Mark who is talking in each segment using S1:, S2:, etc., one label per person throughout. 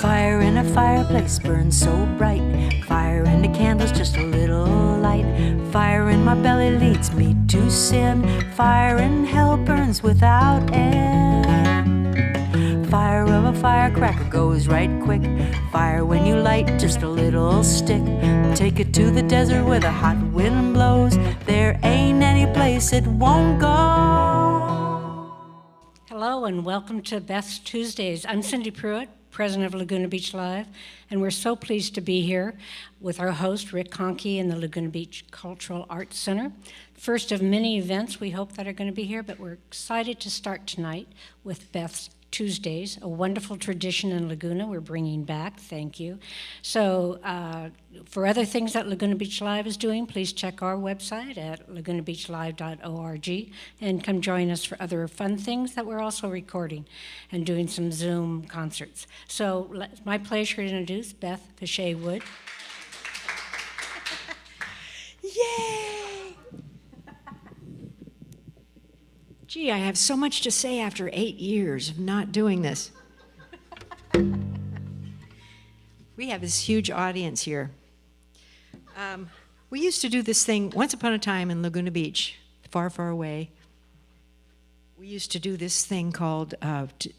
S1: Fire in a fireplace burns so bright. Fire in the candles, just a little light. Fire in my belly leads me to sin. Fire in hell burns without end. Fire of a firecracker goes right quick. Fire when you light just a little stick. Take it to the desert where the hot wind blows. There ain't any place it won't go.
S2: Hello and welcome to Beth's Tuesdays. I'm Cindy Pruitt, president of Laguna Beach Live, and we're so pleased to be here with our host, Rick Conkey, in the Laguna Beach Cultural Arts Center. First of many events we hope that are going to be here, but we're excited to start tonight with Beth's Tuesdays, a wonderful tradition in Laguna we're bringing back. Thank you. So for other things that Laguna Beach Live is doing, please check our website at lagunabeachlive.org and come join us for other fun things that we're also recording and doing some Zoom concerts. So it's my pleasure to introduce Beth Fichet-Wood.
S3: Yay! Gee, I have so much to say after 8 years of not doing this. We have this huge audience here. We used to do this thing once upon a time in Laguna Beach, far, far away. We used to do this thing called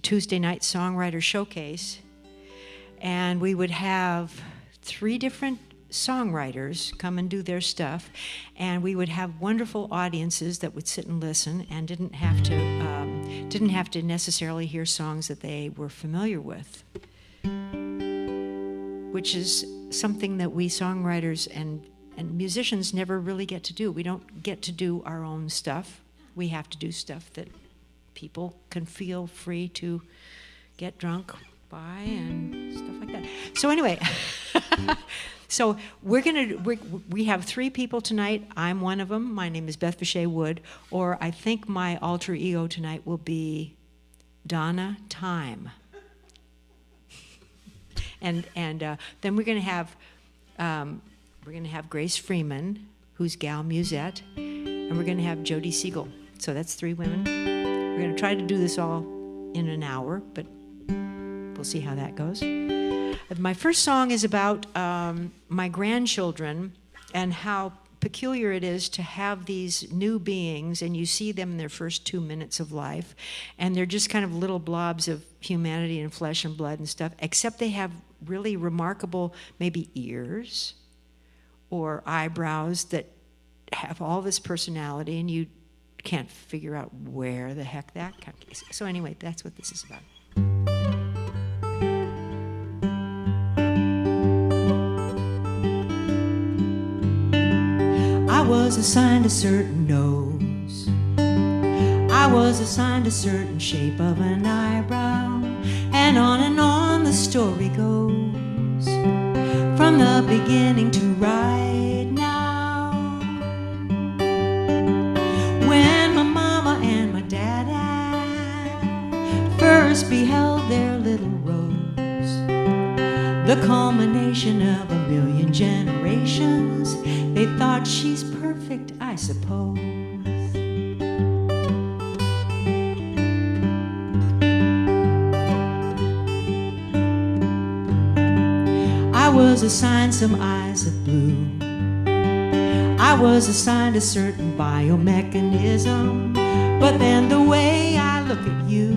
S3: Tuesday Night Songwriter Showcase, and we would have 3 different songwriters come and do their stuff, and we would have wonderful audiences that would sit and listen and didn't have to necessarily hear songs that they were familiar with, which is something that we songwriters and musicians never really get to do. We don't get to do our own stuff. We have to do stuff that people can feel free to get drunk by and stuff like that. So anyway, so we have 3 people tonight. I'm one of them. My name is Beth Fichet-Wood, or I think my alter ego tonight will be Donna Time. And then we're going to have Grace Freeman, who's Gal Musette, and we're going to have Jodie Seigel. So that's 3 women. We're going to try to do this all in an hour, but we'll see how that goes. My first song is about my grandchildren and how peculiar it is to have these new beings, and you see them in their first 2 minutes of life, and they're just kind of little blobs of humanity and flesh and blood and stuff, except they have really remarkable maybe ears or eyebrows that have all this personality, and you can't figure out where the heck that comes. So anyway, that's what this is about. I was assigned a certain nose. I was assigned a certain shape of an eyebrow. And on the story goes, from the beginning to right now. When my mama and my dada first beheld their little rose, the culmination of 1,000,000 generations, they thought she's perfect, I suppose. I was assigned some eyes of blue. I was assigned a certain biomechanism. But then the way I look at you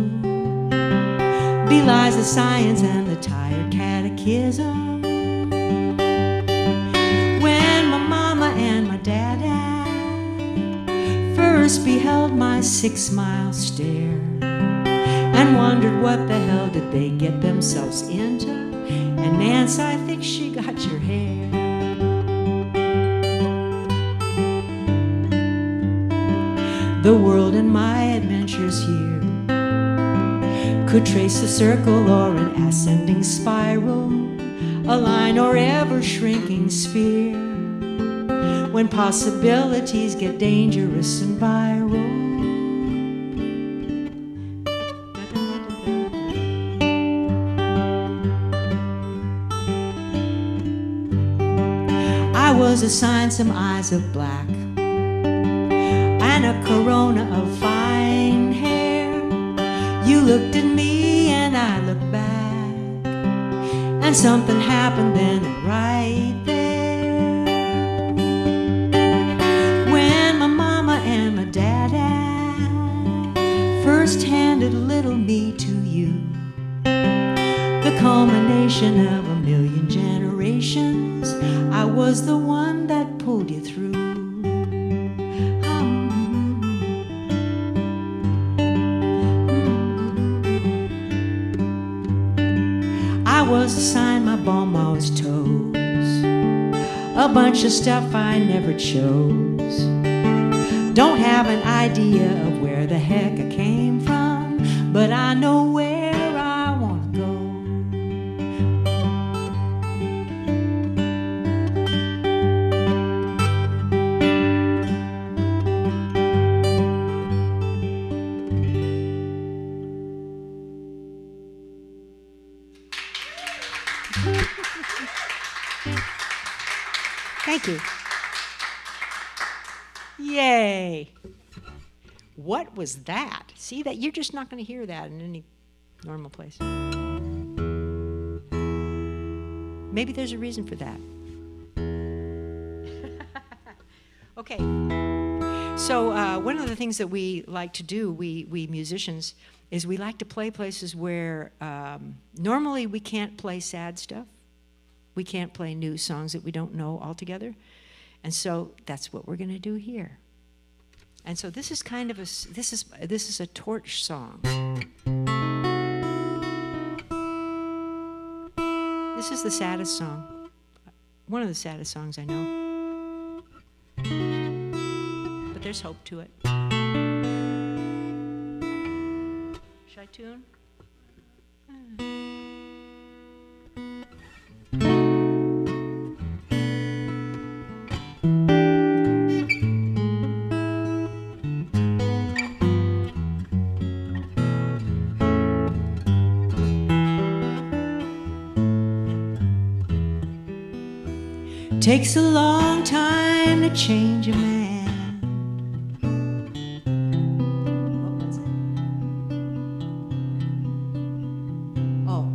S3: belies the science and the tired catechism. First beheld my 6-mile stare and wondered what the hell did they get themselves into. And Nance, I think she got your hair. The world and my adventures here could trace a circle or an ascending spiral, a line or ever shrinking sphere, when possibilities get dangerous and viral. I was assigned some eyes of black and a corona of fine hair. You looked at me and I looked back, and something happened then right there. When my mama and my dada first handed little me to you, the culmination of a million generations, I was the one that pulled you through. I was assigned my bonbon's toes, a bunch of stuff I never chose. Don't have an idea of where the heck I came from, but I know where I want to go. Thank you. Yay. What was that? See, that you're just not going to hear that in any normal place. Maybe there's a reason for that. Okay. So one of the things that we like to do, we musicians, is we like to play places where normally we can't play sad stuff. We can't play new songs that we don't know altogether. And so that's what we're going to do here. And so this is kind of this is a torch song. This is the saddest song. One of the saddest songs I know. But there's hope to it. Should I tune? Takes a long time to change a man. What was it? Oh,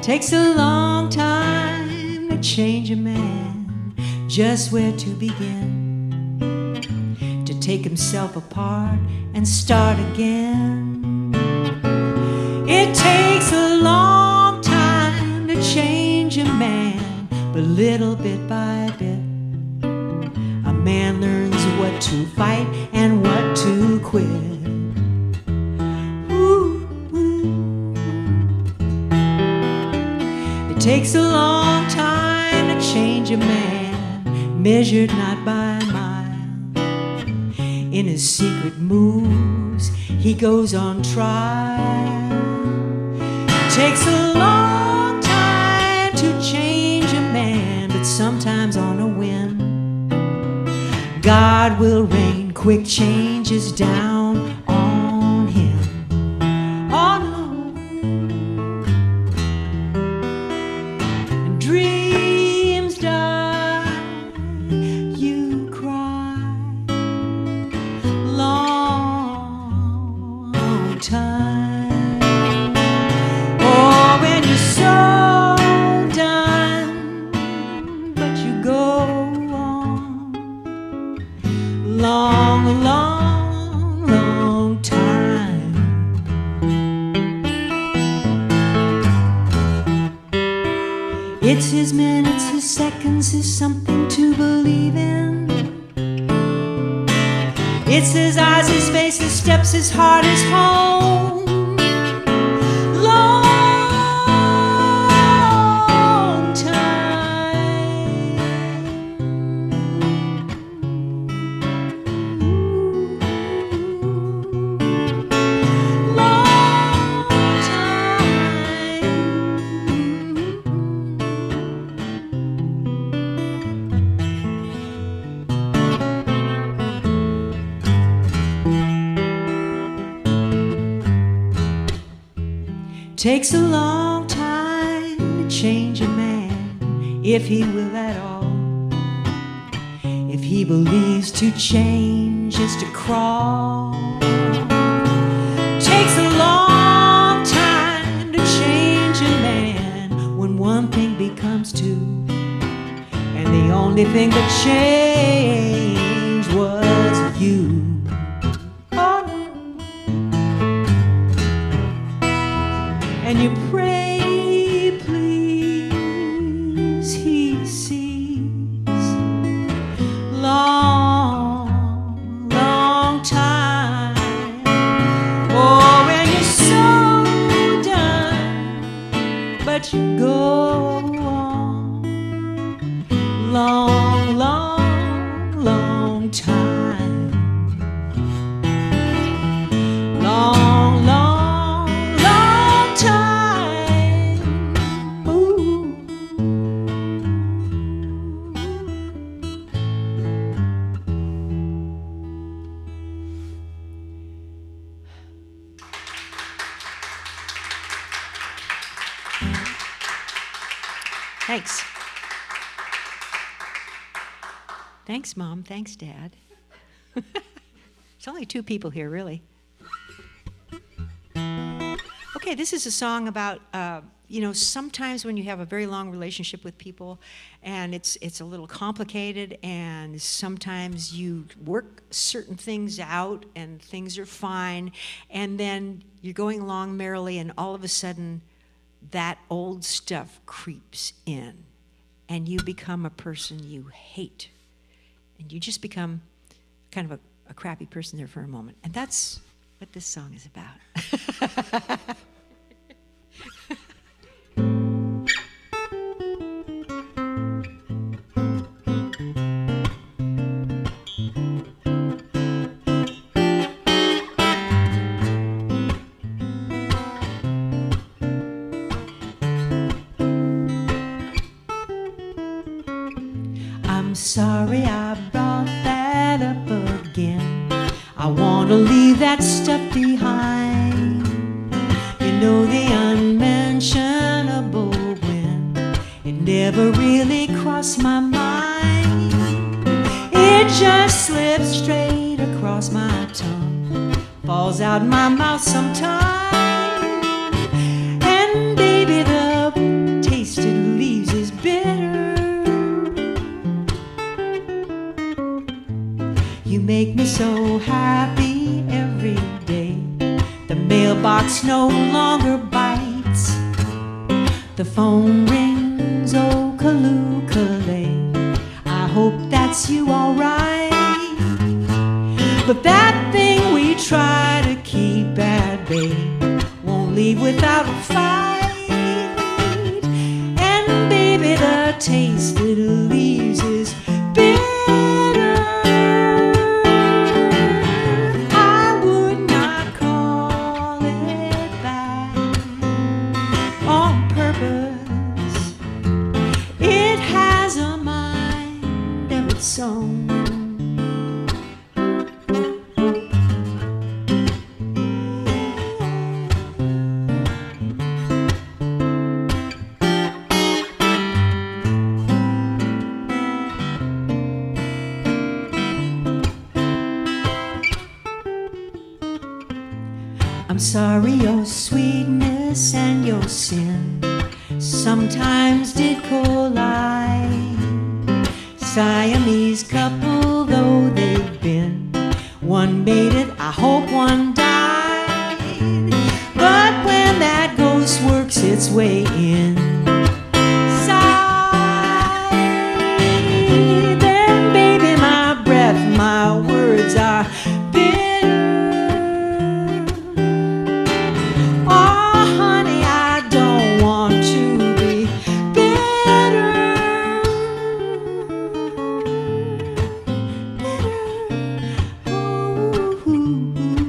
S3: takes a long time to change a man. Just where to begin, to take himself apart and start again. It takes a long time to change a man, but little bit by bit, a man learns what to fight and what to quit. Ooh, ooh. It takes a long time to change a man, measured not by a mile. In his secret moves, he goes on trial. It takes a long time to change a man, but sometimes on a whim, God will rain quick changes down on him. Oh no. And dreams die, you cry. Long time. Oh, when you're so done, but you go on. Long, long, long time. It's his minutes, his seconds, his something to believe in. It's his eyes, his face, his steps, his heart, his home. Long time. Long time. Takes a long time to change a man, if he will at all. If he believes to change is to crawl. Takes a long time to change a man when one thing begins times two. And the only thing that changed was you. Oh. And you pray, please, he sees. Long, long time. Oh, and you're so done, but you go on. Long, long, long time. Long, long, long time. Ooh. Thanks. Thanks, Mom. Thanks, Dad. There's only two people here, really. Okay, this is a song about, sometimes when you have a very long relationship with people and it's a little complicated, and sometimes you work certain things out and things are fine, and then you're going along merrily and all of a sudden that old stuff creeps in and you become a person you hate. And you just become kind of a crappy person there for a moment. And that's what this song is about. I'm sorry I brought that up again. I want to leave that stuff behind. You know, the unmentionable when it never really crossed my mind. It just slips straight across my tongue, falls out my mouth sometime. And baby, the taste it leaves is bitter. You make me so happy every day. The mailbox no longer bites. The phone rings, oh, Kaloo-Kalay. I hope that's you all right. But that thing we try to keep at bay won't leave without a fight. And baby, the taste it leaves is bitter. I'm sorry your sweetness and your sin sometimes did collide. Siamese couple though they've been, one made it, I hope one died. But when that ghost works its way in, then baby, my breath, my words are bitter. Oh, honey, I don't want to be bitter. Bitter. Ooh,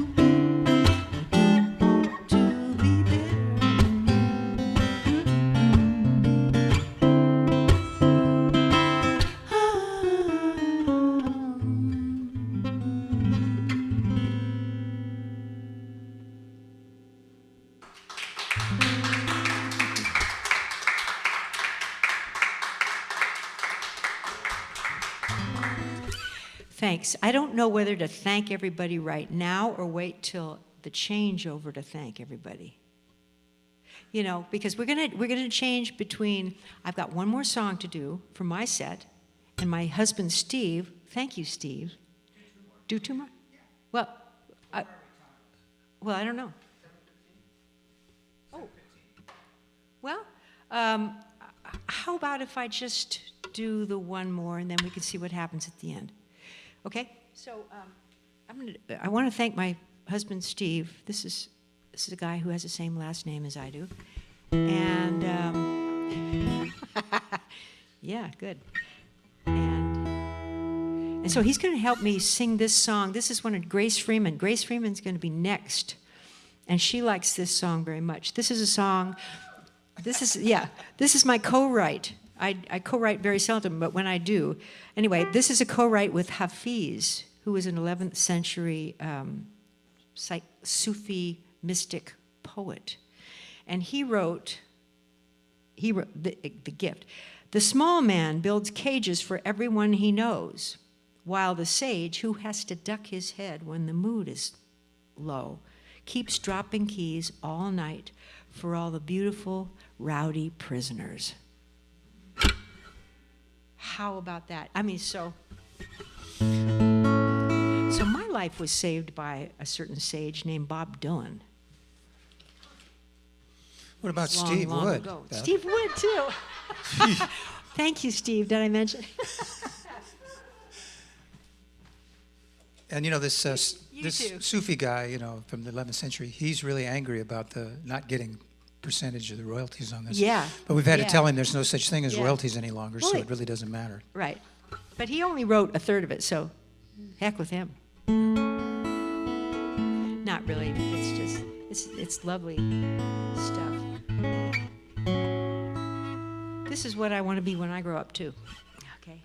S3: I don't want to be bitter. Thanks. I don't know whether to thank everybody right now or wait till the changeover to thank everybody. You know, because we're gonna change between. I've got one more song to do for my set, and my husband Steve. Thank you, Steve. Do 2 more? Well, I don't know. Oh, well, how about if I just do the one more, and then we can see what happens at the end? Okay. So I want to thank my husband Steve. This is a guy who has the same last name as I do, and yeah, good. And so he's going to help me sing this song. This is one of Grace Freeman. Grace Freeman's going to be next, and she likes this song very much. This is a song. This is my co-write. I co-write very seldom, but when I do, anyway, this is a co-write with Hafiz, who was an 11th century Sufi mystic poet, and he wrote the gift. The small man builds cages for everyone he knows, while the sage, who has to duck his head when the mood is low, keeps dropping keys all night for all the beautiful, rowdy prisoners. How about that? I mean, so my life was saved by a certain sage named Bob Dylan.
S4: What about Steve Wood? Beth?
S3: Steve Wood, too. Thank you, Steve. Did I mention?
S4: And you know, this
S3: You too.
S4: Sufi guy, you know, from the 11th century, he's really angry about the not getting percentage of the royalties on this.
S3: Yeah.
S4: But we've had to
S3: Yeah.
S4: tell him there's no such thing as
S3: Yeah.
S4: royalties any longer,
S3: Well,
S4: so it really doesn't matter.
S3: Right. But he only wrote a third of it, so heck with him. Not really. It's just, it's lovely stuff. This is what I want to be when I grow up, too. Okay.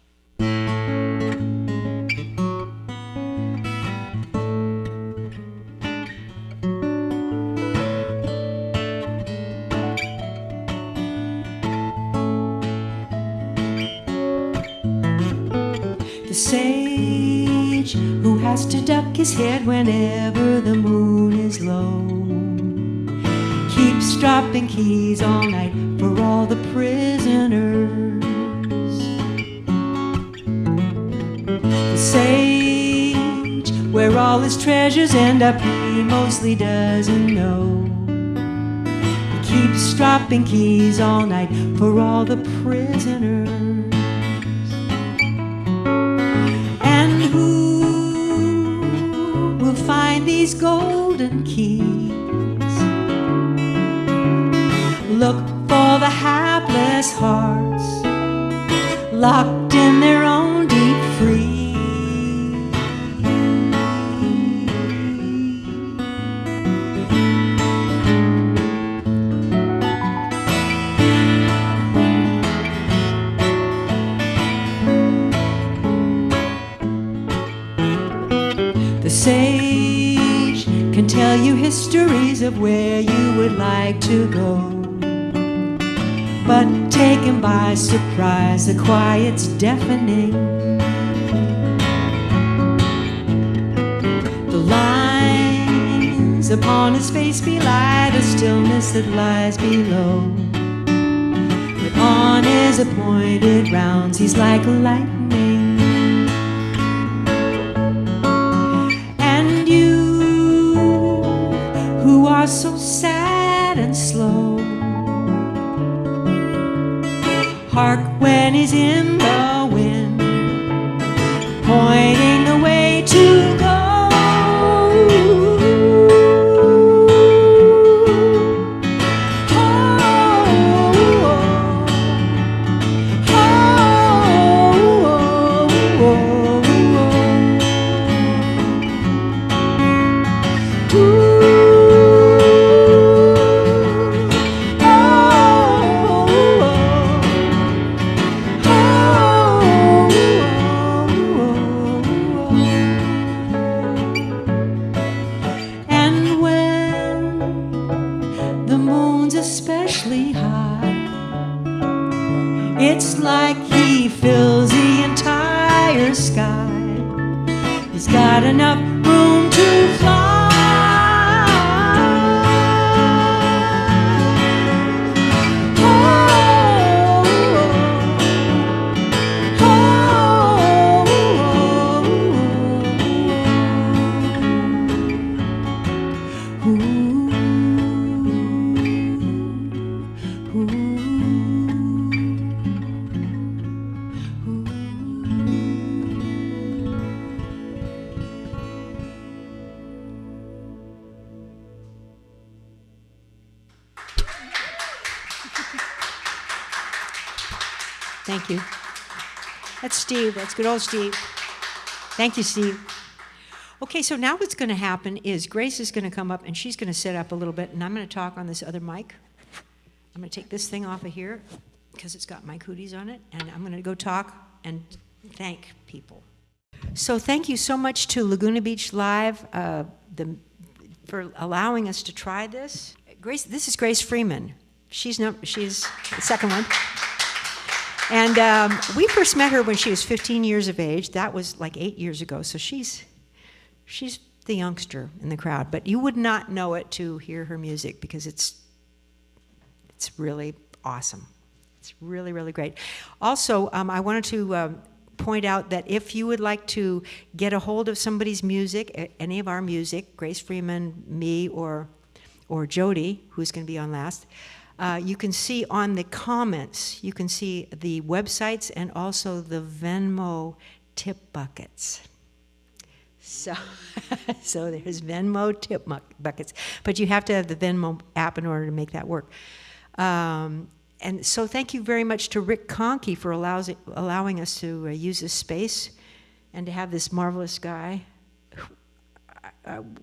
S3: The sage who has to duck his head whenever the moon is low keeps dropping keys all night for all the prisoners. The sage, where all his treasures end up, he mostly doesn't know. He keeps dropping keys all night for all the prisoners. And who will find these golden keys? Look for the hapless hearts locked in their own deep freeze. The sage can tell you histories of where you would like to go. But taken by surprise, the quiet's deafening. The lines upon his face belie the stillness that lies below. But on his appointed rounds, he's like lightning. And you, who are so sad and slow, hark when he's in the wind, pointing the way to go. Especially high, it's like he fills the entire sky. He's got enough room to fly. Thank you. That's Steve. That's good old Steve. Thank you, Steve. Okay, so now what's going to happen is Grace is going to come up and she's going to set up a little bit, and I'm going to talk on this other mic. I'm going to take this thing off of here because it's got my cooties on it, and I'm going to go talk and thank people. So thank you so much to Laguna Beach Live for allowing us to try this. Grace, this is Grace Freeman. She's the second one. And we first met her when she was 15 years of age. That was like 8 years ago. So she's the youngster in the crowd. But you would not know it to hear her music because it's really awesome. It's really, really great. Also, I wanted to point out that if you would like to get a hold of somebody's music, any of our music, Grace Freeman, me, or Jodie, who's going to be on last, you can see on the comments, you can see the websites and also the Venmo tip buckets. So there's Venmo tip buckets, but you have to have the Venmo app in order to make that work. And so thank you very much to Rick Conkey for allowing us to use this space and to have this marvelous guy.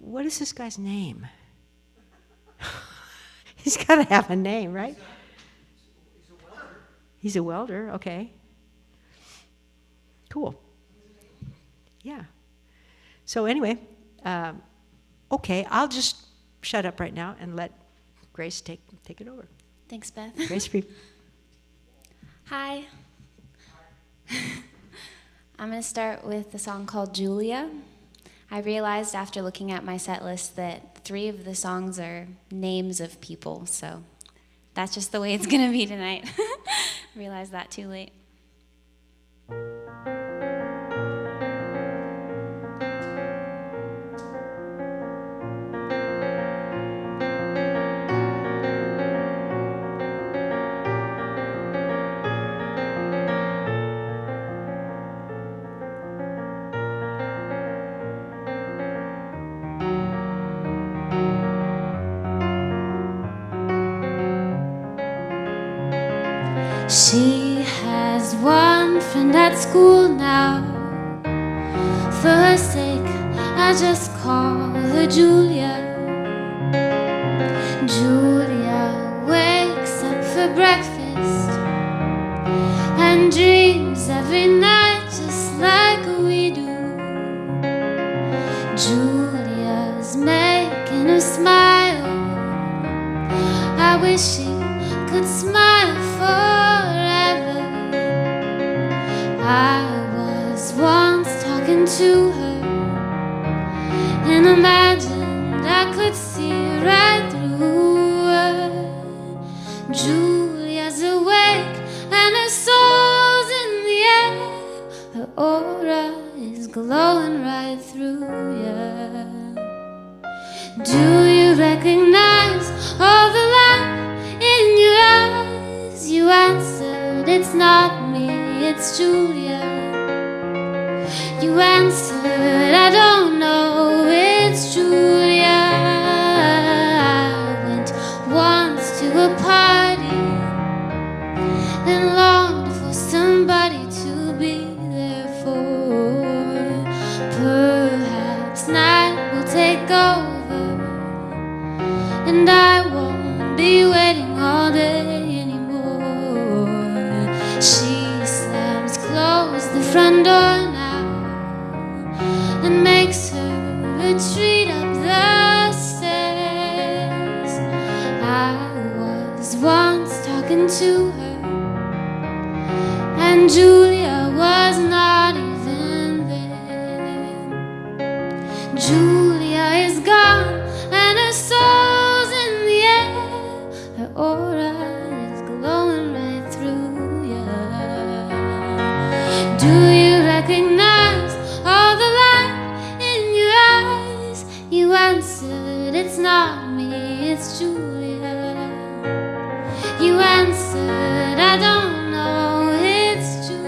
S3: What is this guy's name? He's got to have a name, right? He's a welder. He's a welder, okay. Cool. Yeah. So anyway, okay, I'll just shut up right now and let Grace take it over.
S5: Thanks, Beth.
S3: Grace Free.
S5: Hi. I'm going to start with a song called Julia. I realized after looking at my set list that 3 of the songs are names of people, so that's just the way it's going to be tonight. Realized that too late. She has one friend at school now. For her sake, I just call her Julia. Julia wakes up for breakfast and dreams every night just like we do. Julia's making her smile. I wish she could smile forever. I was once talking to her and imagined I could see right through her. Julia's awake and her soul's in the air. Her aura is glowing right through ya. Do you recognize all the light in your eyes? You answered, it's not me, it's Julia. You answered, I don't know, it's Julia. I went once to a party and longed for somebody to be there for. Perhaps night will take over and I won't be waiting all day anymore. She slams closed the front door now and makes her retreat up the stairs. I was once talking to her and Julia was not even there. Julia is gone and her soul's in the air. Her aura is glowing right through ya. Do you recognize all the light in your eyes? You answered, it's not me, it's Julia. You answered, I don't know, it's Julia.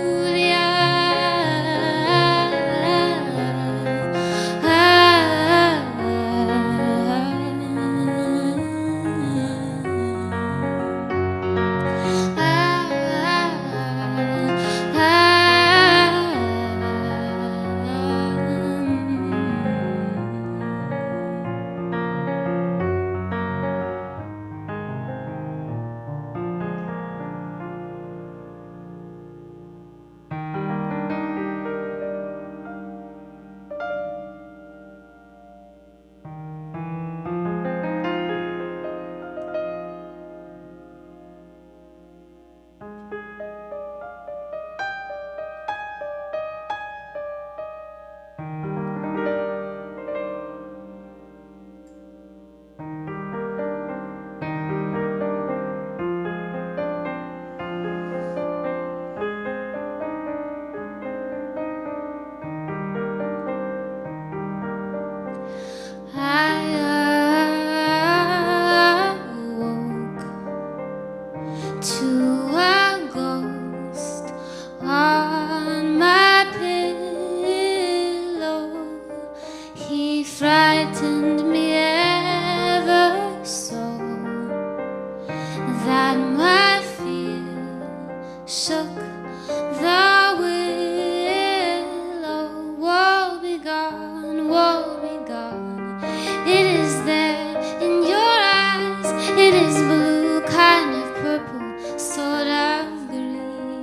S5: shook the willow. Woe be gone, woe be gone. It is there in your eyes. It is blue, kind of purple, sort of green.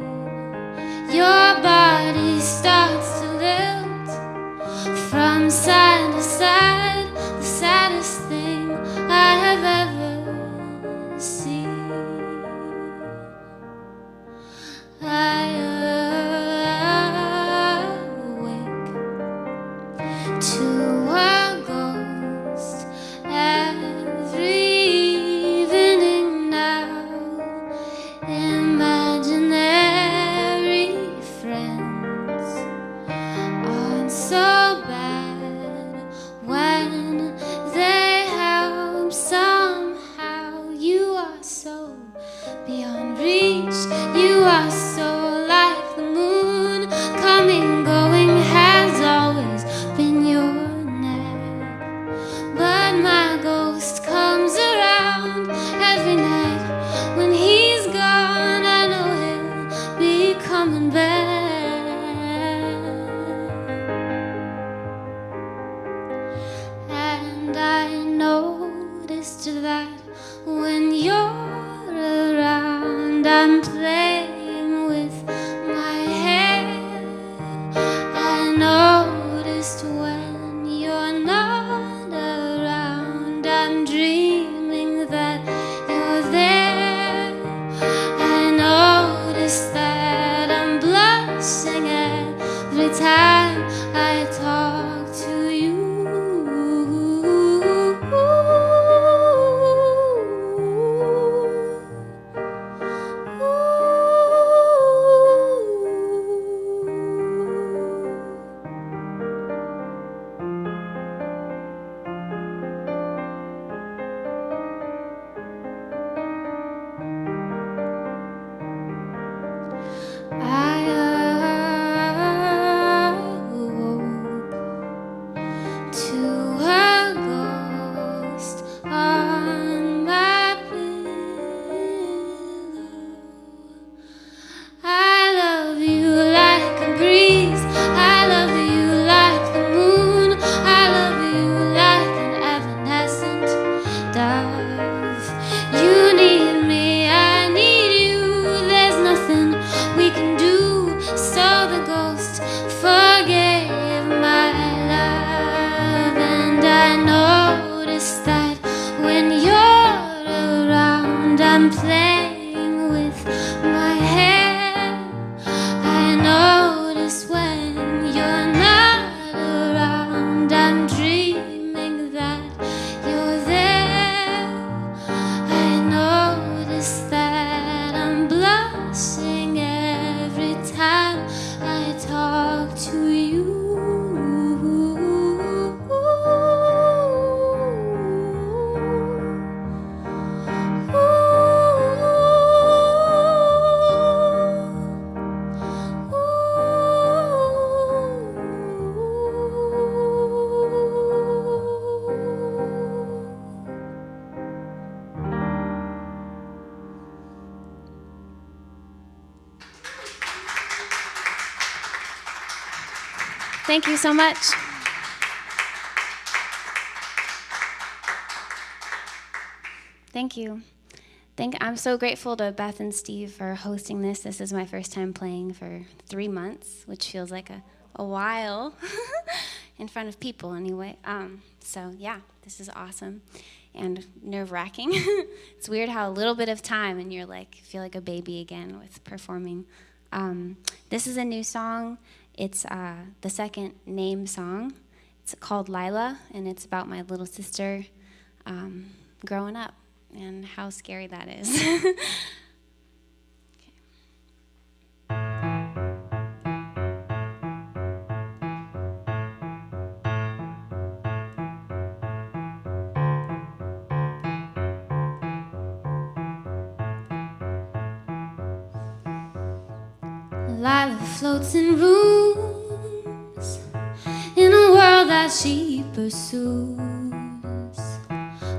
S5: Your body starts to lilt from side to side. The saddest thing I have ever seen. I awake to a ghost every evening now. Imaginary friends aren't so bad when they help somehow. You are so beyond reach. You are so like the moon. Coming, going has always been your knack. But my ghost comes around every night. When he's gone, I know he'll be coming back. And I noticed that when you're around, I'm playing with my hair. I noticed when you're not around, I'm dreaming that you're there. I noticed that I'm blushing every time I talk to you. I awoke to a ghost on my pillow. I love you like a breeze. I love you like the moon. I love you like an evanescent dove. You need me, I need you. There's nothing we can do. So the ghost forgave my love. And I noticed that when you're around, I'm playing with my hair. I notice when you're not around, I'm dreaming that you're there. I notice that I'm blushing every time I talk to you.
S6: Thank you so much. Thank you. I'm so grateful to Beth and Steve for hosting this. This is my first time playing for 3 months, which feels like a while in front of people anyway. So yeah, this is awesome and nerve-wracking. It's weird how a little bit of time and you're like, feel like a baby again with performing. This is a new song. It's the second name song. It's called Lila, and it's about my little sister growing up and how scary that is.
S5: Lila floats in rooms in a world that she pursues,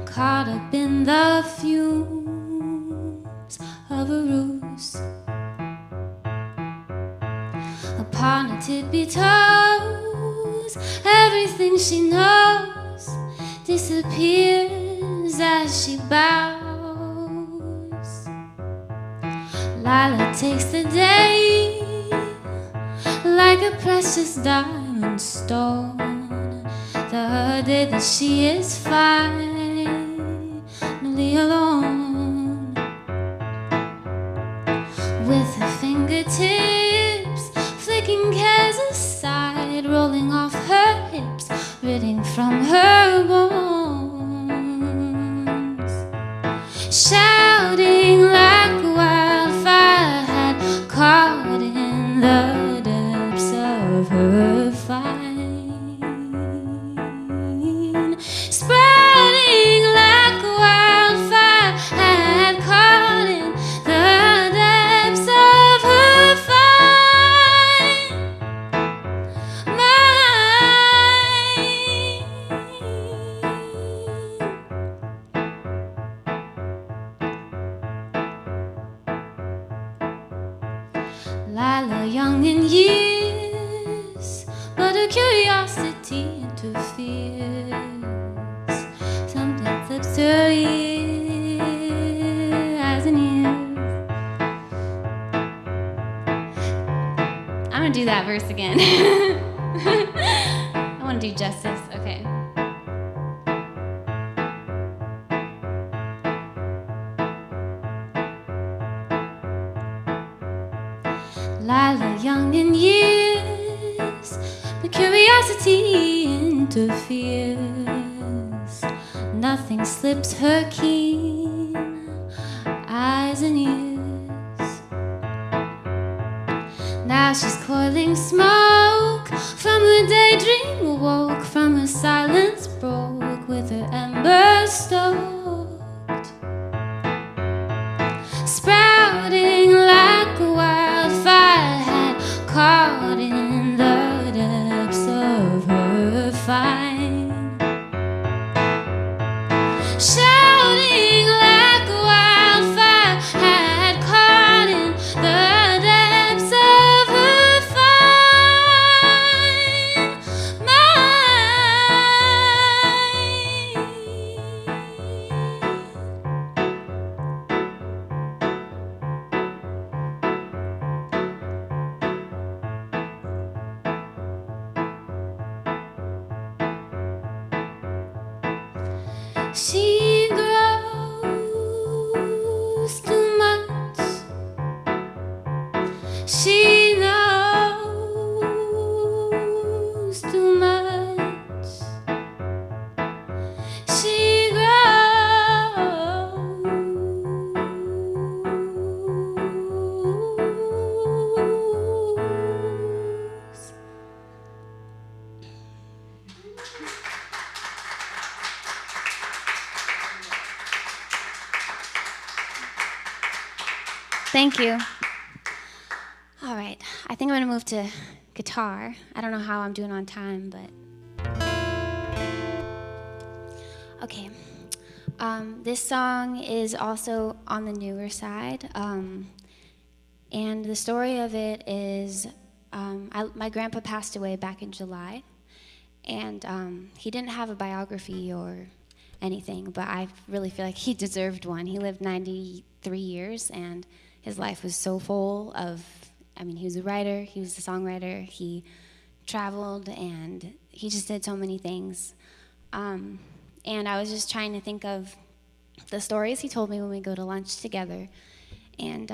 S5: caught up in the fumes of a ruse. upon her tippy toes. Everything she knows disappears as she bows. Lila takes the day like a precious diamond stone. The day that she is finally alone. With her fingertips flicking cares aside, rolling off her hips, ridding from her bones. Shouting like a wildfire had caught in the depths of her fine. Spreading like a wildfire had caught in the depths of her fine mind. Lila, young in years, but her curiosity interferes. Something flips her eyes and ears. I'm gonna do that verse again. I wanna do justice, okay. Lila, young in years, but curiosity interferes. Nothing slips her keen eyes and ears. Now she's coiling smoke from her daydream awoke, from her silence broke with her embers stoked. Sprouting like a wildfire had caught in the depths of her fine. Shouting like a wildfire had caught in the depths of her fine mind. She grows too much. She knows too much. She grows.
S6: Thank you. All right, I think I'm gonna move to guitar. I don't know how I'm doing on time, but okay. This song is also on the newer side, and the story of it is my grandpa passed away back in July, and he didn't have a biography or anything, but I really feel like he deserved one. He lived 93 years, and his life was so full of, he was a writer, he was a songwriter, he traveled, and he just did so many things. And I was just trying to think of the stories he told me when we go to lunch together, and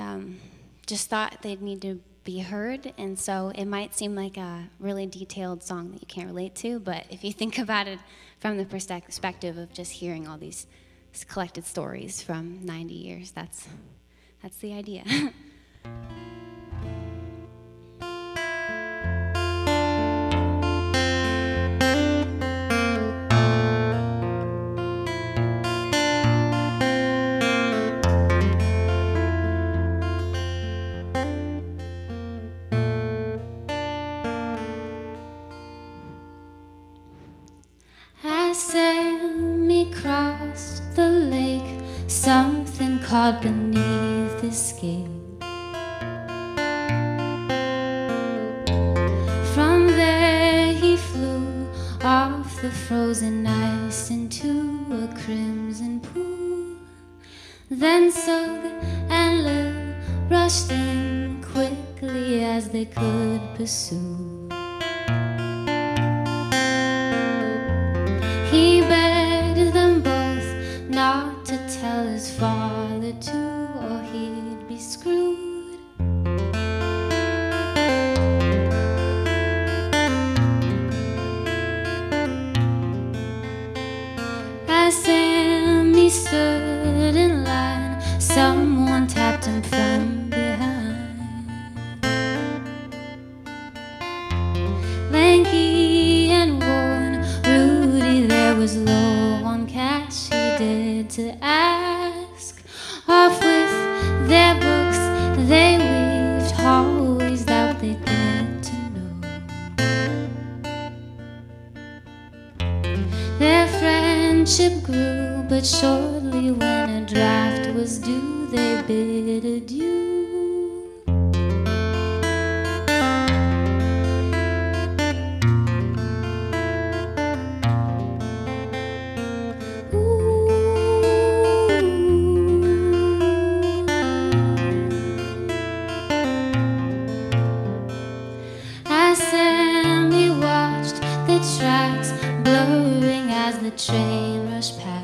S6: just thought they'd need to be heard. And so it might seem like a really detailed song that you can't relate to, but if you think about it from the perspective of just hearing all these collected stories from 90 years, that's the idea.
S5: As Sammy crossed the lake, something caught beneath his skin. the frozen ice into a crimson pool. Then Sug and Lil rushed in quickly as they could pursue. He begged them both not to tell his father too, or he'd be screwed. As Sammy stood in line, someone tapped him from behind. Lanky and worn, Rudy there was low on cash. He dared to ask. Off with their books, they weaved hallways that they dared to know. Their friendship grew, but shortly when a draft was due, they bid adieu. As Sammy watched the tracks blurring as the train rushed past,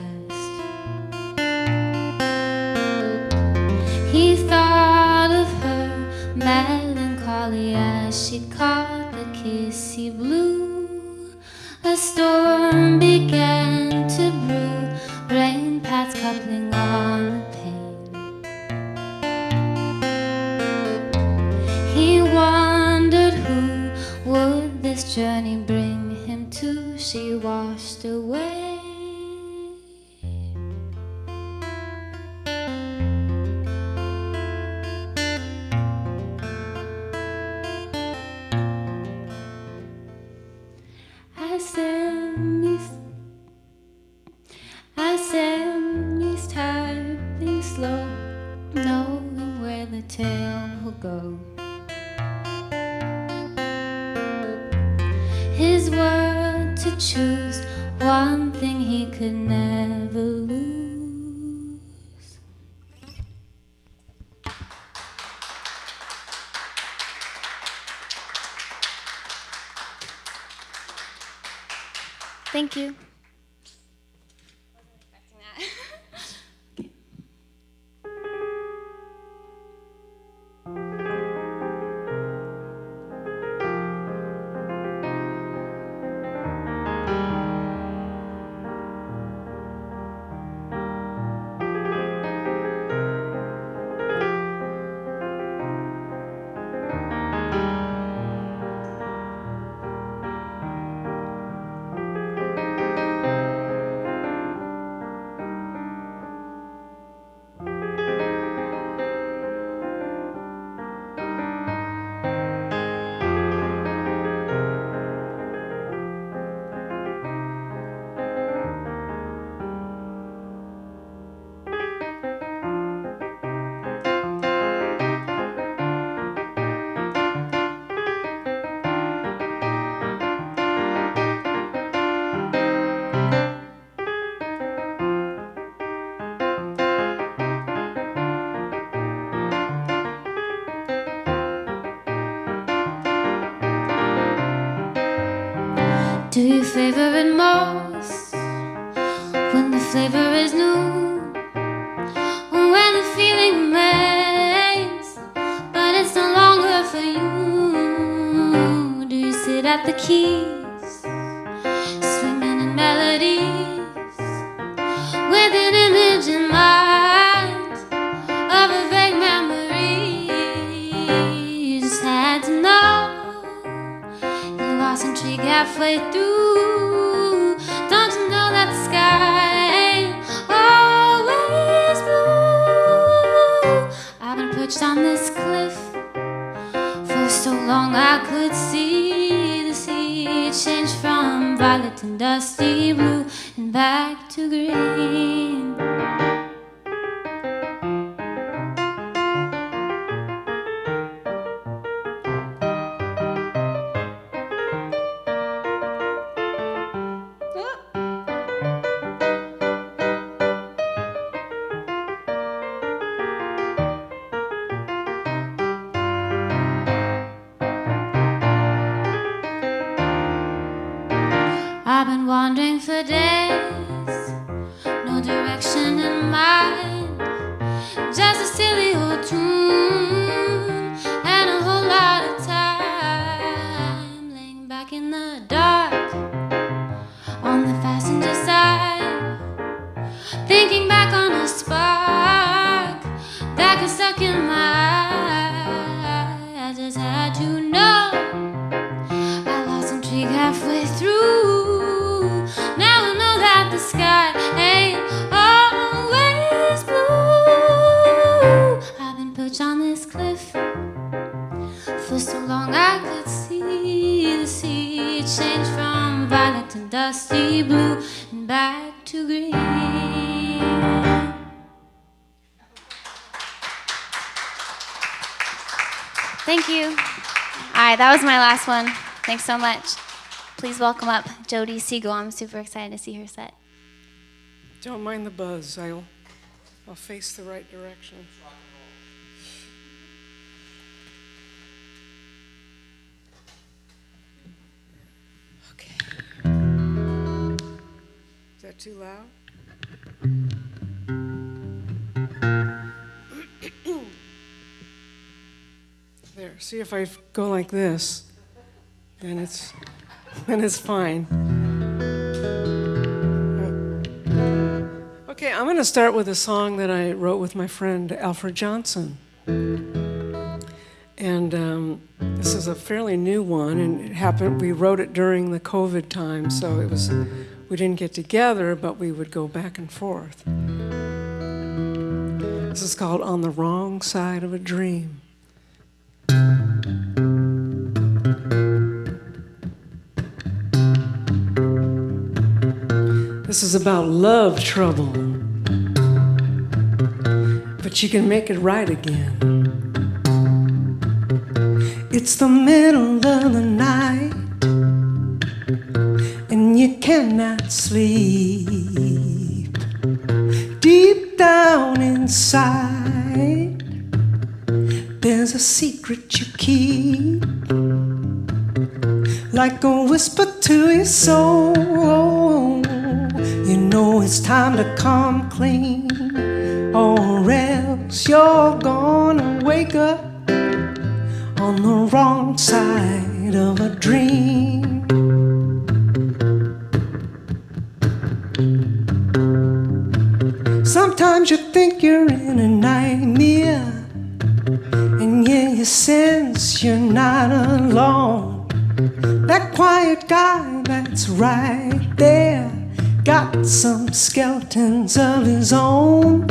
S5: he thought of her melancholy as she caught the kiss he blew. A storm began to brew, rain pads coupling on the pane. He wondered who would this journey bring him to. She washed away. As Sammy's typing slow, knowing where the tale will go. His word to choose, one thing he could never lose.
S6: Thank you. Do you favor it most when the flavor is new, or when the feeling remains, but it's no longer for you? Do you sit at the keys, swimming in melodies, with an image in mind of a vague memory? You just had to know you lost intrigue halfway through. Don't you know that the sky ain't always blue? I've been perched on this cliff for so long I could see the sea change from violet to dusty blue and back to green.
S5: for days, no direction in mind, just a silly old tune and a whole lot of time laying back in the dark on the passenger side, thinking back on a spark that got stuck in my eye. I just had to know I lost intrigue halfway through. Now I know that the sky ain't always blue. I've been perched on this cliff for so long I could see the sea change from violet to dusty blue and back to green. Thank you. All right, that was my last one. Thanks so much. Please welcome up Jodie Seigel. I'm super excited to see her set.
S7: Don't mind the buzz. I'll face the right direction. Okay. Is that too loud? There. See, if I go like this, then it's fine. Okay, I'm going to start with a song that I wrote with my friend Alfred Johnson. And this is a fairly new one, and it happened, we wrote it during the COVID time, so we didn't get together, but we would go back and forth. This is called On the Wrong Side of a Dream. This is about love trouble, but you can make it right again. It's the middle of the night, and you cannot sleep. Deep down inside, there's a secret you keep, like a whisper to your soul. You know it's time to come clean, or else you're gonna wake up on the wrong side of a dream. Sometimes you think you're in a nightmare, and yeah, you sense you're not alone. That quiet guy that's right there got some skeletons of his own.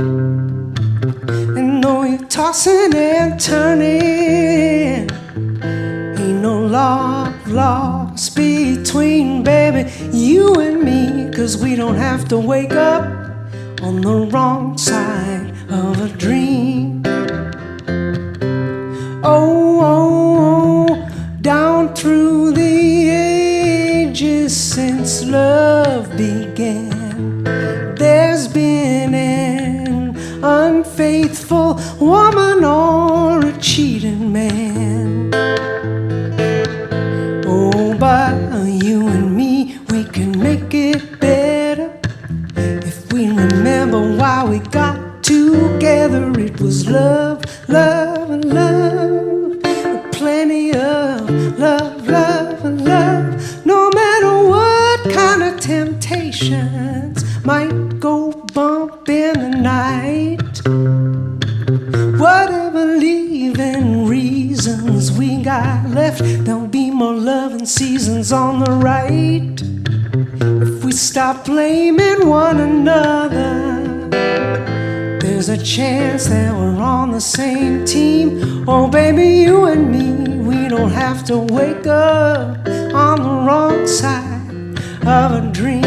S7: And though you're tossing and turning, ain't no love lost between, baby, you and me, 'cause we don't have to wake up on the wrong side of a dream. Oh, oh, oh, down through the ages since love began, there's been an unfaithful woman or a cheating man. Oh, but you and me, we can make it better if we remember why we got together. It was love, love, and love. Plenty of love, love, and love. No matter what kind of temptations might go bump in the night, whatever leaving reasons we got left, there'll be more loving seasons on the right. If we stop blaming one another, there's a chance that we're on the same team. Oh, baby, you and me, we don't have to wake up on the wrong side of a dream.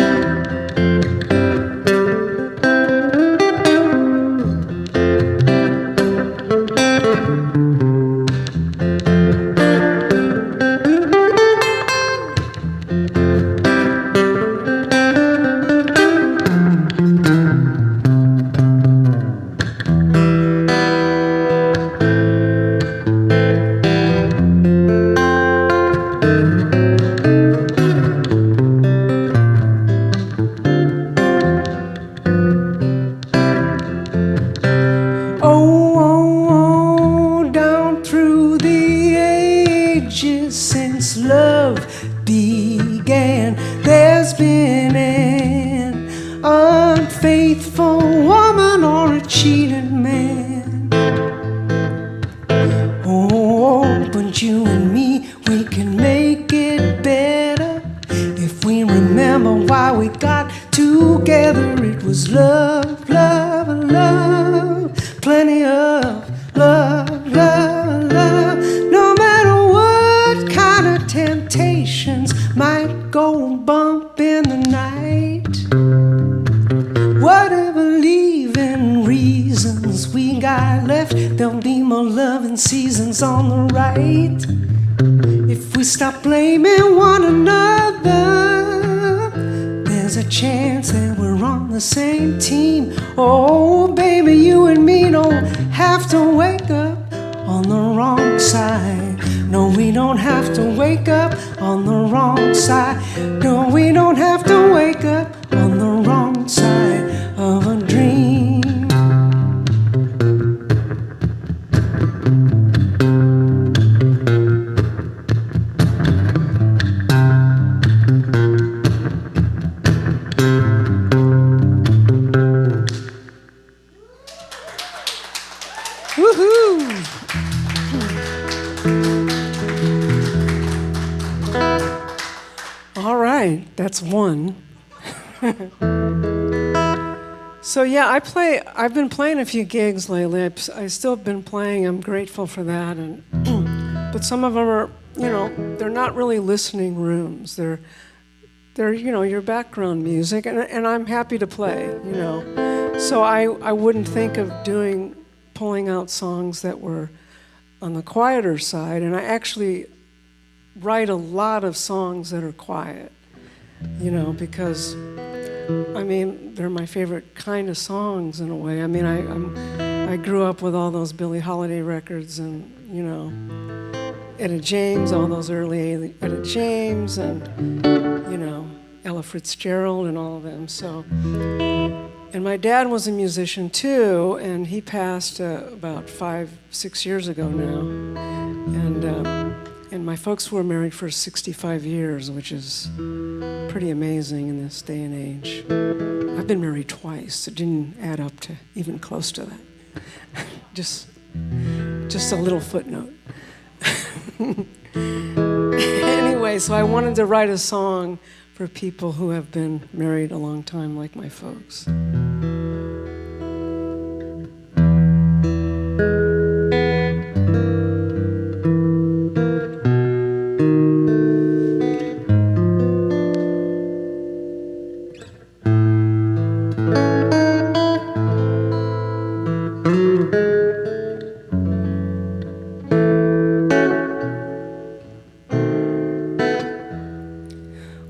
S7: ages since love began. There's been an unfaithful woman or a cheated man. Oh, but you and me, we can make it better if we remember why we got together. It was love, love, love, plenty of love, love, love. No matter what kind of temptations might go bump in the night, whatever leaving reasons we got left, there'll be more loving seasons on the right. If we stop blaming one another, there's a chance that we're on the same team. Oh, baby, you and me don't have to wake up on the wrong side. No, we don't have to wake up on the wrong side. No, we don't have to wake up on the wrong side of a dream. Woohoo! All right, that's one. So yeah, I've been playing a few gigs lately. I still have been playing. I'm grateful for that. And but some of them are, they're not really listening rooms. They're your background music, and I'm happy to play. So I wouldn't think of pulling out songs that were on the quieter side. And I actually write a lot of songs that are quiet, because they're my favorite kind of songs in a way. I grew up with all those Billie Holiday records and, Etta James, all those early Etta James and, Ella Fitzgerald and all of them. So, and my dad was a musician too, and he passed about 5-6 years ago now. And my folks were married for 65 years, which is pretty amazing in this day and age. I've been married twice. It didn't add up to even close to that. just a little footnote. Anyway, so I wanted to write a song for people who have been married a long time, like my folks.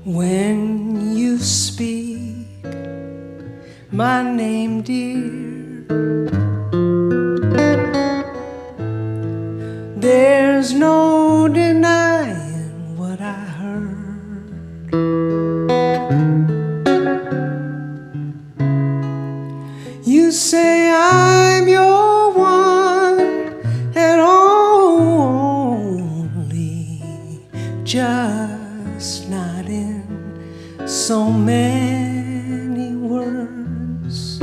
S7: When you speak my name, dear, there's no denying what I heard. You say I'm your one and only, just not in so many words.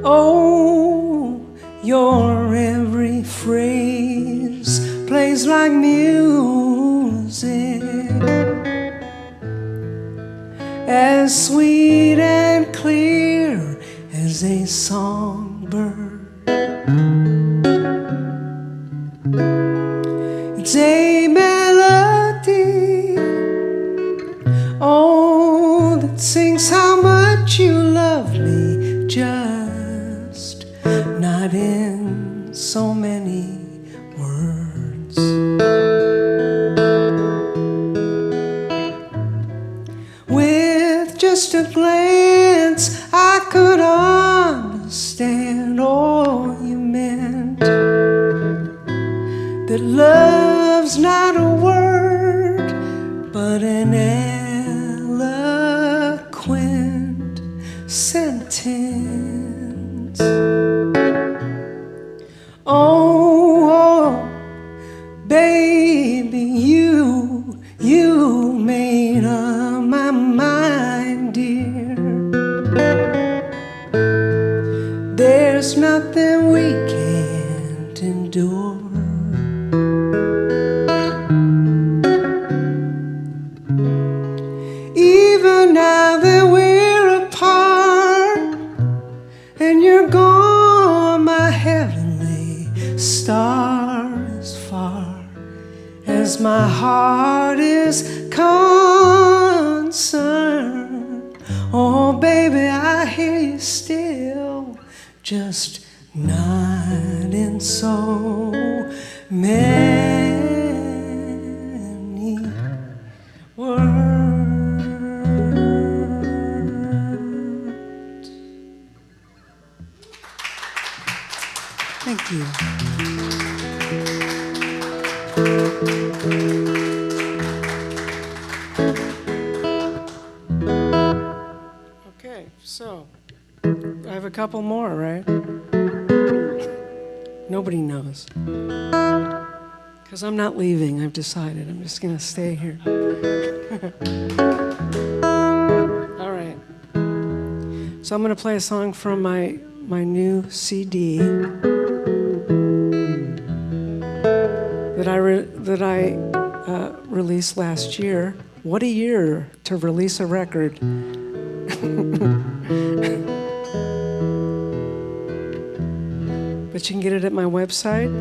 S7: Oh, your every phrase plays like music, as sweet and clear as a songbird. It's a melody, oh, that sings how much you love me, just not in so many words. With just a glance, I could understand all you meant, that love's not a word, but an eloquent sentence. Oh, that we can't endure. Even now that we're apart and you're gone, my heavenly star, as far as my heart is concerned, oh baby, I hear you still, just not in so many words. Thank you. Okay, so I have a couple more, right? Nobody knows. Because I'm not leaving, I've decided. I'm just going to stay here. All right. So I'm going to play a song from my new CD that I released last year. What a year to release a record. But you can get it at my website.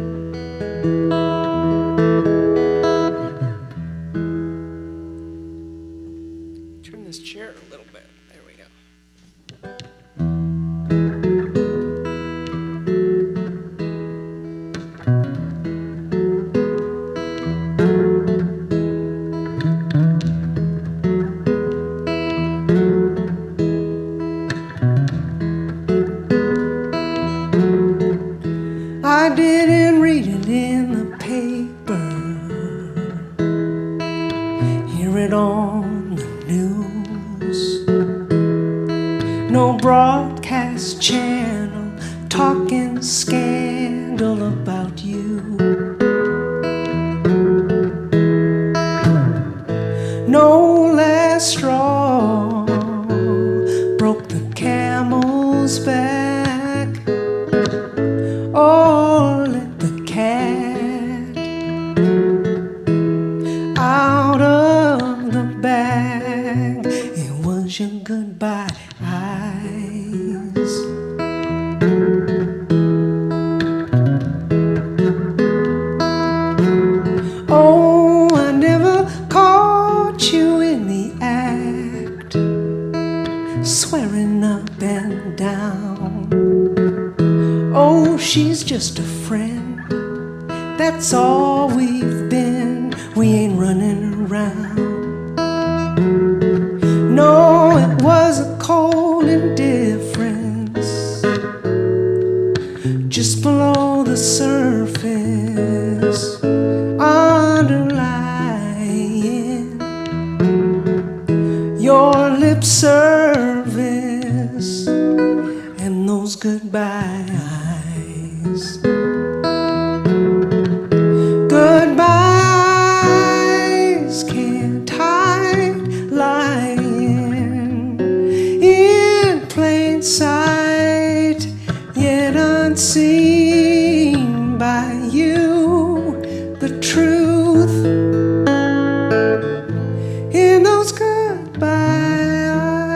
S7: Turn this chair a little bit. There we go. I didn't read it in the paper, hear it on the news. No broadcast channel talking scandal about you. No last straw broke the camel's back, or let the cat out of the bag. It was your goodbye eyes. Oh, I never caught you in the act, swearing up and down. Oh, she's just a friend, that's all we've been. We ain't running around. No, it was a cold indifference just below the surface, underlying your lip service and those goodbye eyes. Goodbyes can't hide, lying in plain sight, yet unseen by you. The truth in those goodbye eyes.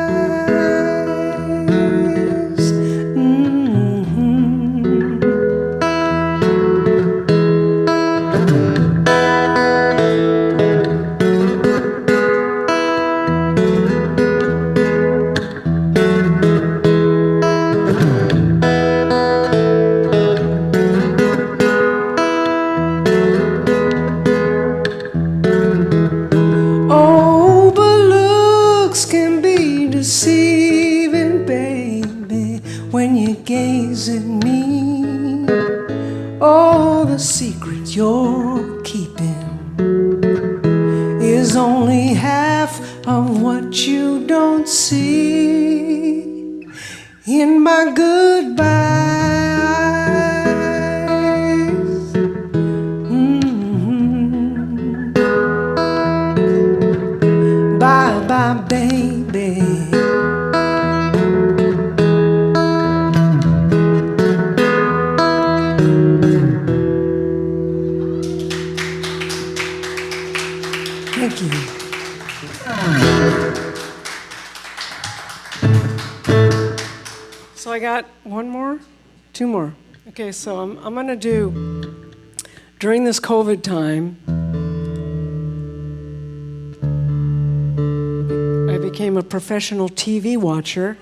S7: Oh, but looks can be deceiving, baby, when you gaze at me. Oh, the secret you're keeping is only half of what you don't see in my goodbye eyes. Bye bye, baby. one more? Two more. Okay, so I'm going to do, during this COVID time, I became a professional TV watcher.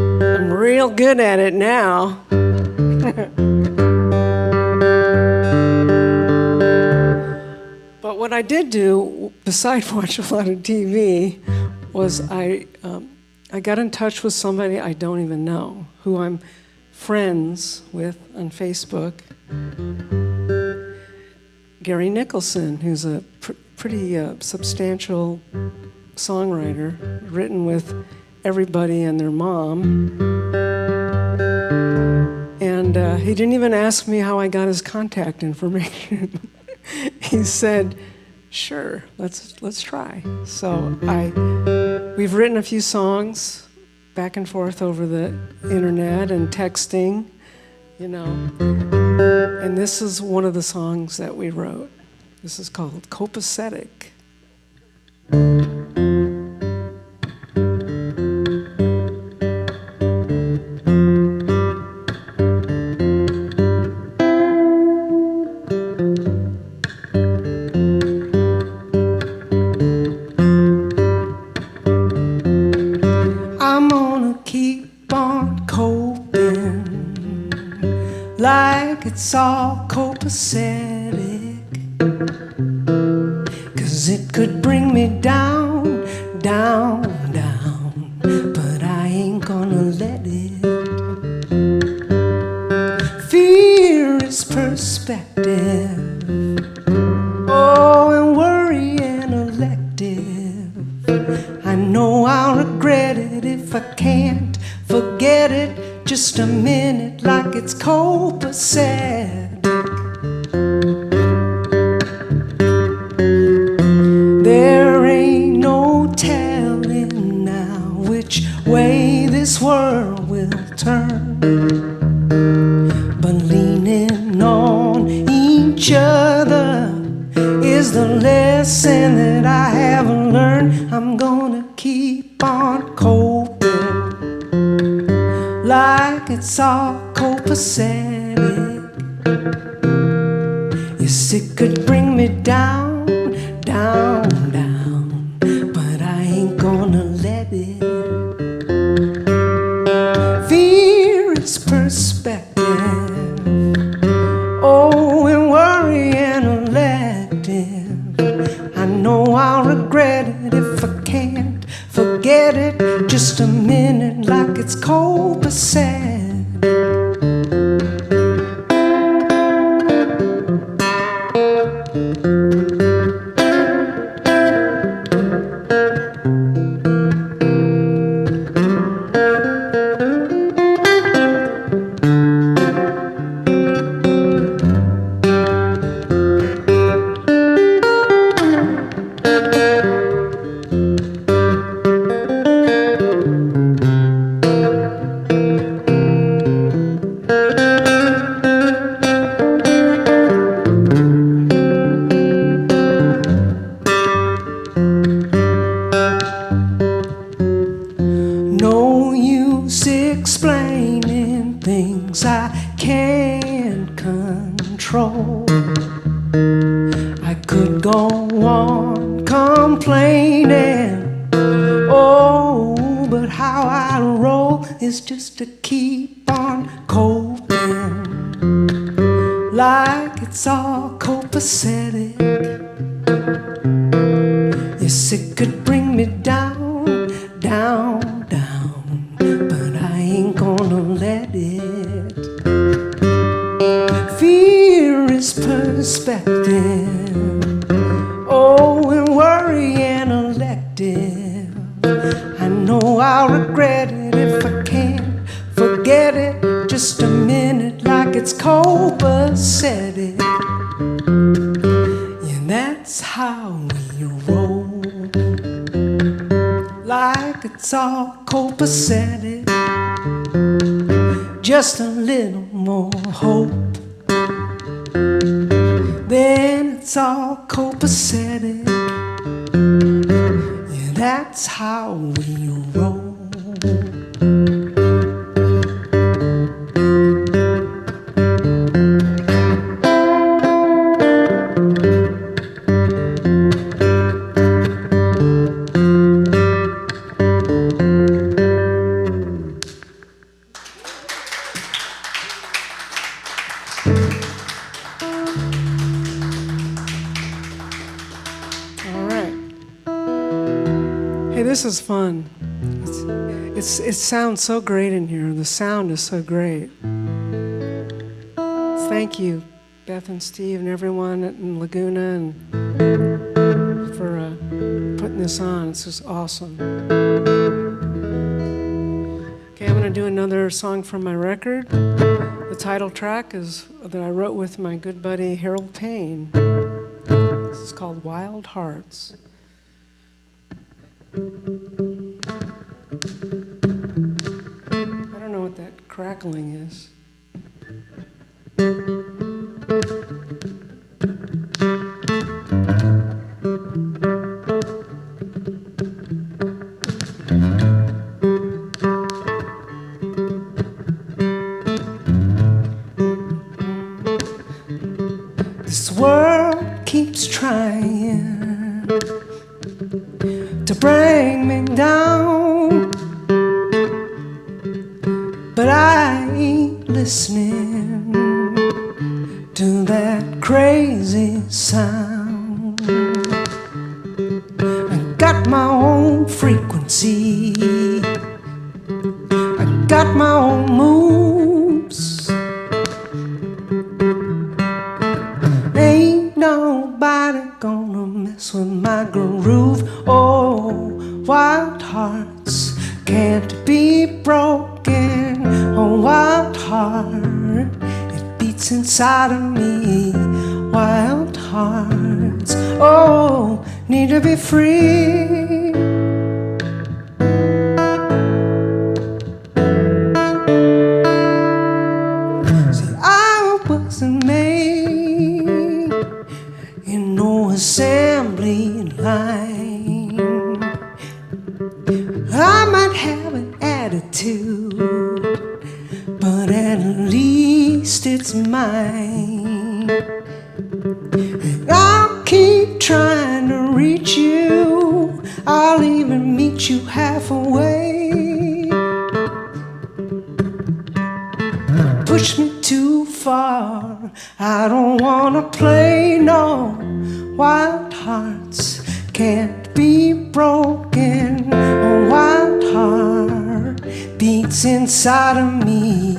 S7: I'm real good at it now. But what I did do, besides watch a lot of TV, was I got in touch with somebody I don't even know, who I'm friends with on Facebook, Gary Nicholson, who's a pretty substantial songwriter, written with everybody and their mom. And he didn't even ask me how I got his contact information. He said, sure, let's try. So we've written a few songs back and forth over the internet and texting, you know. And this is one of the songs that we wrote. This is called Copacetic. I'm gonna keep on coping like it's all copacetic, 'cause it could bring me down, down, down, but I ain't gonna let it. Fear is perspective, oh, and worry an elective. I know I'll regret it if I can't forget it just a minute, like it's copacetic. There ain't no telling now which way this world will turn, but leaning on each other is the lesson that I haven't learned. I'm gonna keep on coping like it's all copacetic. Yes, it could bring me down, down, down, but I ain't gonna let it. Fear is perspective, oh, and worry an elective. I know I'll regret it if I can't forget it just a minute, like it's copacetic. No use explaining things I can't control. I could go on complaining, oh, but how I roll is just to keep on coping like it's all copacetic. Yes, it could bring me down, down, down, but I ain't gonna let it. Fear is perspective, oh, and worry an elective. I know I'll regret it if I can't forget it just a minute, like it's copacetic. Yeah, that's how we roll, like it's all copacetic. Just a little more hope, then it's all copacetic. Yeah, that's how we roll. this is fun. It sounds so great in here. The sound is so great. Thank you, Beth and Steve and everyone in Laguna and for putting this on. It's just awesome. Okay, I'm going to do another song from my record. The title track is that I wrote with my good buddy Harold Payne. This is called Wild Hearts. I don't know what that crackling is. This world keeps trying to bring me down, but I ain't listening to that crazy sound. I got my own frequency, I got my own moves. Ain't nobody gonna mess with my groove. Oh, wild hearts can't be broken. Oh, wild heart, it beats inside of me. Wild hearts, oh, need to be free. See, I wasn't made in no assembly line. I might have an attitude, but at least it's mine. I'll keep trying to reach you, I'll even meet you halfway. Push me too far, I don't wanna play no. Wild hearts can't be broken. A wild heart beats inside of me.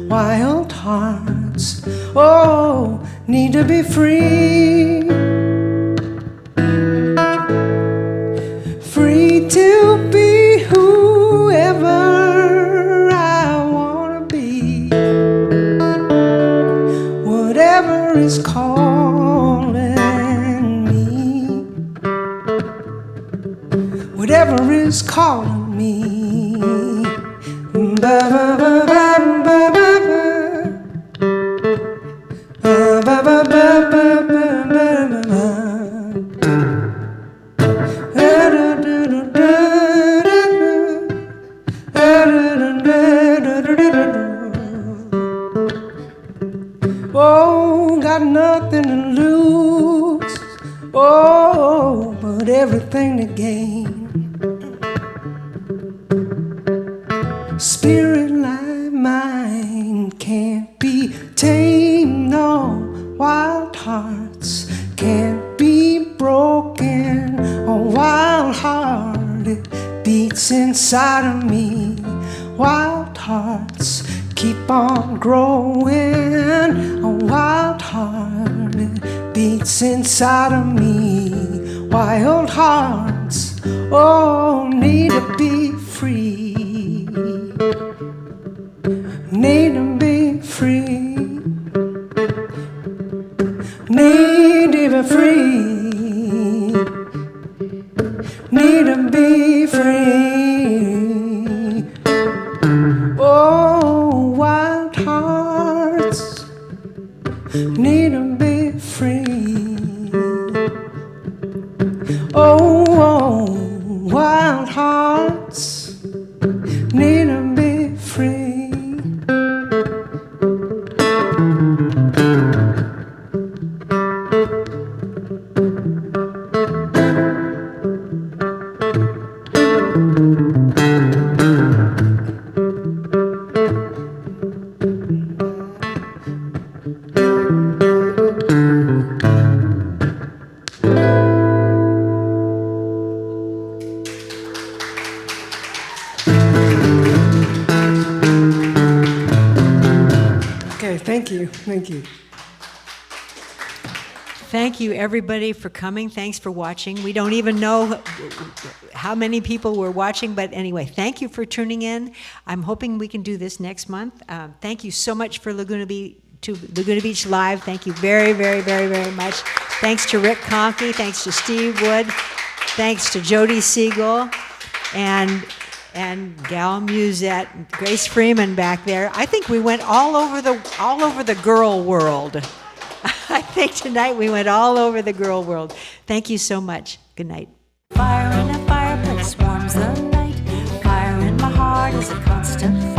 S7: Wild hearts, oh, need to be free. Free to be whoever I wanna be. Whatever is calling me. Whatever is calling me. Ba ba ba ba ba ba ba. Ba ba ba ba ba ba ba ba. Oh, got nothing to lose. Oh, but everything to gain. Spirit like mine can't be tamed. No, wild hearts can't be broken. A wild heart, it beats inside of me. Wild hearts keep on growing. A wild heart, it beats inside of me. Wild hearts, oh, need to be free. Need to be free. Need to be free. Need to be free. Oh, wild hearts need to be free. Oh, wild hearts need to be free. Thank you. Thank you.
S3: Thank you, everybody, for coming. Thanks for watching. We don't even know how many people were watching, but anyway, thank you for tuning in. I'm hoping we can do this next month. Thank you so much for Laguna Beach Live. Thank you very, very, very, very much. Thanks to Rick Conkey. Thanks to Steve Wood. Thanks to Jodie Seigel and Gal Musette, Grace Freeman back there. I think we went all over the girl world. I think tonight we went all over the girl world. Thank you so much. Good night.
S1: Fire in a fireplace warms the night. Fire in my heart is a constant